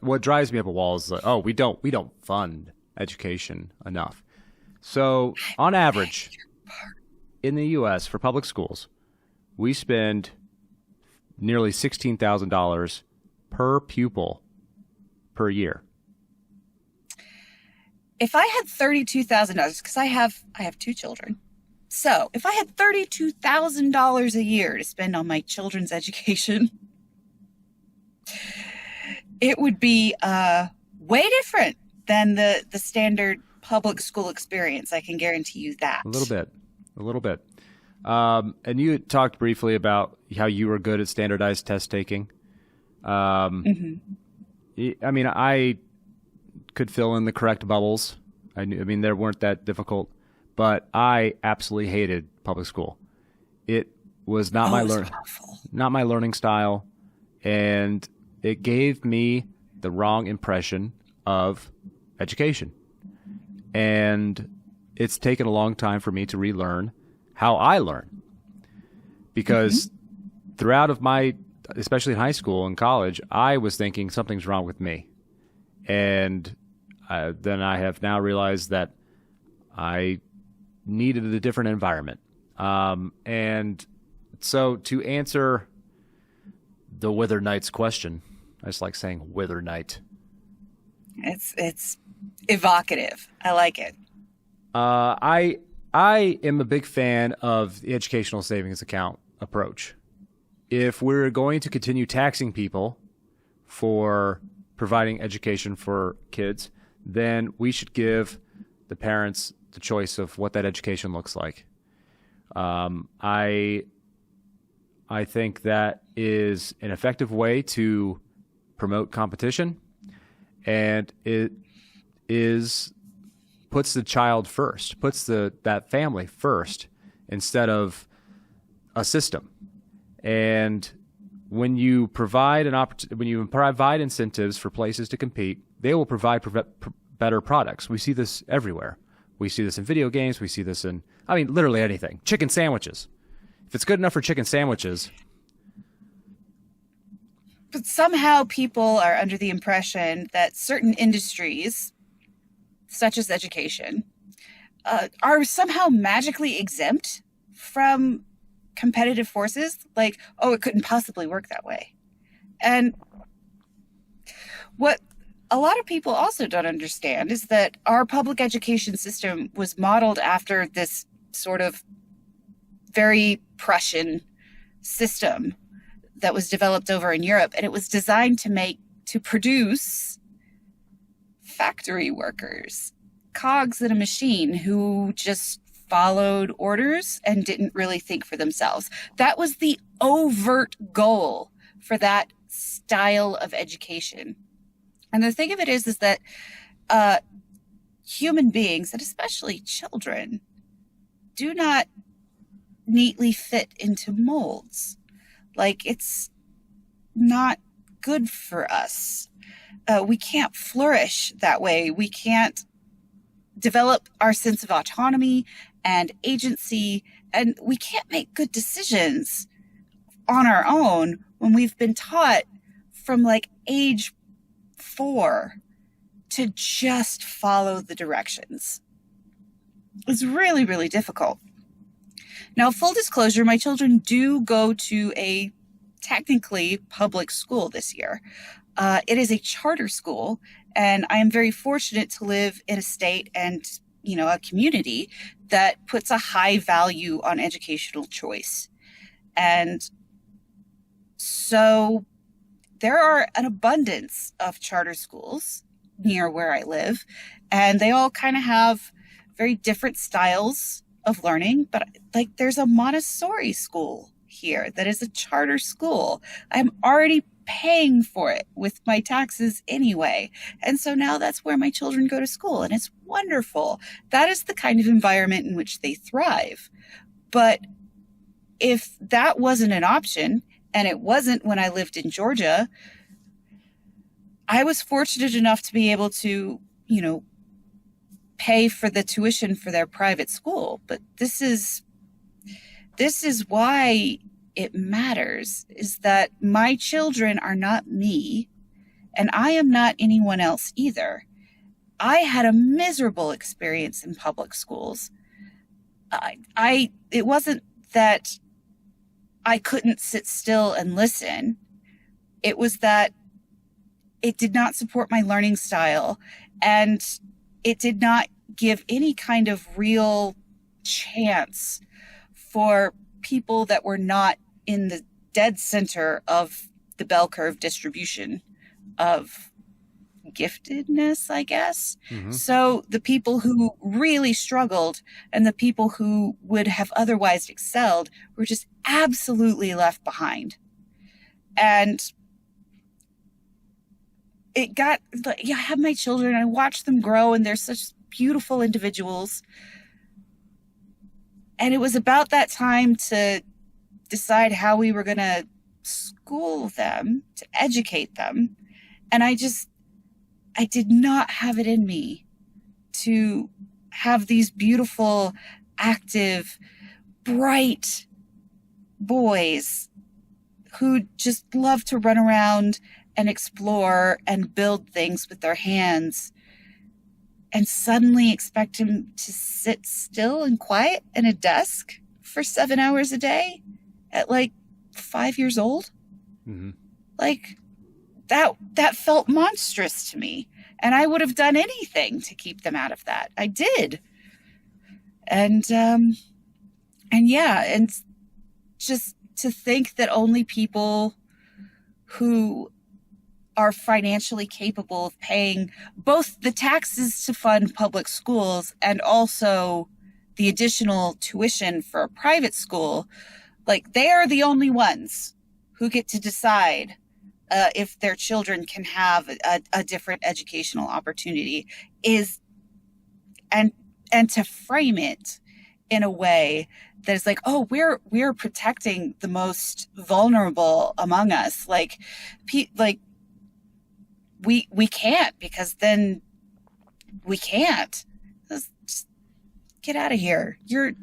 what drives me up a wall is like, oh, we don't fund education enough. So on average, in the U.S. for public schools, we spend nearly $16,000 per pupil per year. If I had $32,000, because I have two children, so if I had $32,000 a year to spend on my children's education, it would be way different than the standard public school experience. I can guarantee you that. A little bit. And you talked briefly about how you were good at standardized test taking. I mean, I could fill in the correct bubbles. I mean, they weren't that difficult, but I absolutely hated public school. It was not not my learning style, and it gave me the wrong impression of education. And it's taken a long time for me to relearn how I learn, because throughout of my, especially in high school and college, I was thinking something's wrong with me. And then I have now realized that I needed a different environment. And so to answer the Wither Knight's question, I just like saying Wither Knight. It's evocative. I like it. I am a big fan of the educational savings account approach. If we're going to continue taxing people for providing education for kids, then we should give the parents the choice of what that education looks like. I think that is an effective way to promote competition, and it puts the child first, puts that family first instead of a system. And when you provide incentives for places to compete, they will provide better products. We see this everywhere. We see this in video games. We see this in, I mean, literally anything. Chicken sandwiches. If it's good enough for chicken sandwiches. But somehow people are under the impression that certain industries, such as education, are somehow magically exempt from competitive forces. Like, oh, it couldn't possibly work that way. And what a lot of people also don't understand is that our public education system was modeled after this sort of very Prussian system that was developed over in Europe, and it was designed to produce factory workers, cogs in a machine who just followed orders and didn't really think for themselves. That was the overt goal for that style of education. And the thing of it is that human beings, and especially children, do not neatly fit into molds. Like, it's not good for us. We can't flourish that way. We can't develop our sense of autonomy and agency, and we can't make good decisions on our own when we've been taught from like age 4 to just follow the directions. It's really, really difficult. Now, full disclosure, my children do go to a technically public school this year. It is a charter school, and I am very fortunate to live in a state and, a community that puts a high value on educational choice. And so there are an abundance of charter schools near where I live, and they all kind of have very different styles of learning. But like, there's a Montessori school here that is a charter school. I'm already paying for it with my taxes anyway. And so now that's where my children go to school, and it's wonderful. That is the kind of environment in which they thrive. But if that wasn't an option, and it wasn't when I lived in Georgia, I was fortunate enough to be able to, pay for the tuition for their private school. But this is why it matters, is that my children are not me, And I am not anyone else either. I had a miserable experience in public schools. It wasn't that I couldn't sit still and listen. It was that it did not support my learning style, and it did not give any kind of real chance for people that were not in the dead center of the bell curve distribution of giftedness, I guess. Mm-hmm. So the people who really struggled and the people who would have otherwise excelled were just absolutely left behind. And it got, I have my children, I watch them grow, and they're such beautiful individuals. And it was about that time to decide how we were going to school them, to educate them. And I did not have it in me to have these beautiful, active, bright boys who just love to run around and explore and build things with their hands, and suddenly expect him to sit still and quiet in a desk for 7 hours a day at like 5 years old. Mm-hmm. Like that felt monstrous to me. And I would have done anything to keep them out of that. I did. And just to think that only people who are financially capable of paying both the taxes to fund public schools and also the additional tuition for a private school, like they are the only ones who get to decide if their children can have a different educational opportunity, and to frame it in a way that is like, oh, we're protecting the most vulnerable among us. We can't, because then we can't. Just get out of here. You're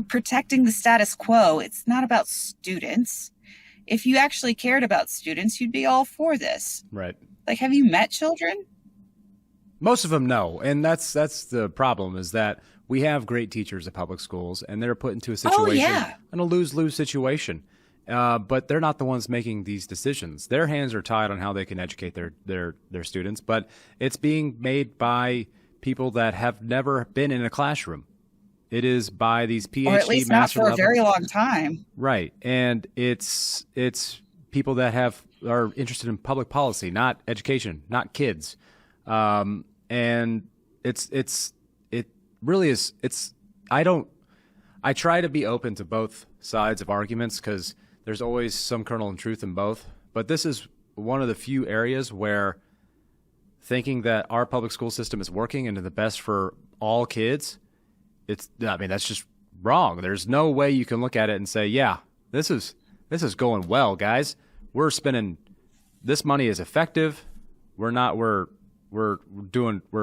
protecting the status quo. It's not about students. If you actually cared about students, you'd be all for this. Right. Like, have you met children? Most of them no. And that's the problem, is that we have great teachers at public schools, and they're put into a situation, in a lose-lose situation. But they're not the ones making these decisions. Their hands are tied on how they can educate their students, but it's being made by people that have never been in a classroom. It is by these PhD, or at least not for a very long time. Right. And it's people that are interested in public policy, not education, not kids. And it really is. I try to be open to both sides of arguments, because there's always some kernel of truth in both. But this is one of the few areas where thinking that our public school system is working and the best for all kids, that's just wrong. There's no way you can look at it and say, yeah, this is going well, guys. We're spending, this money is effective. We're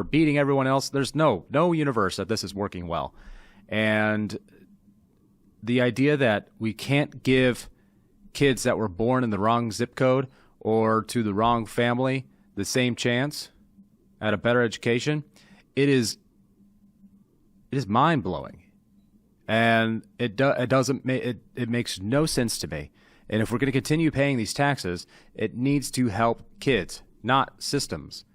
beating everyone else. There's no universe that this is working well. And the idea that we can't give kids that were born in the wrong zip code or to the wrong family the same chance at a better education, it is mind-blowing. And it makes no sense to me. And if we're going to continue paying these taxes, it needs to help kids, not systems.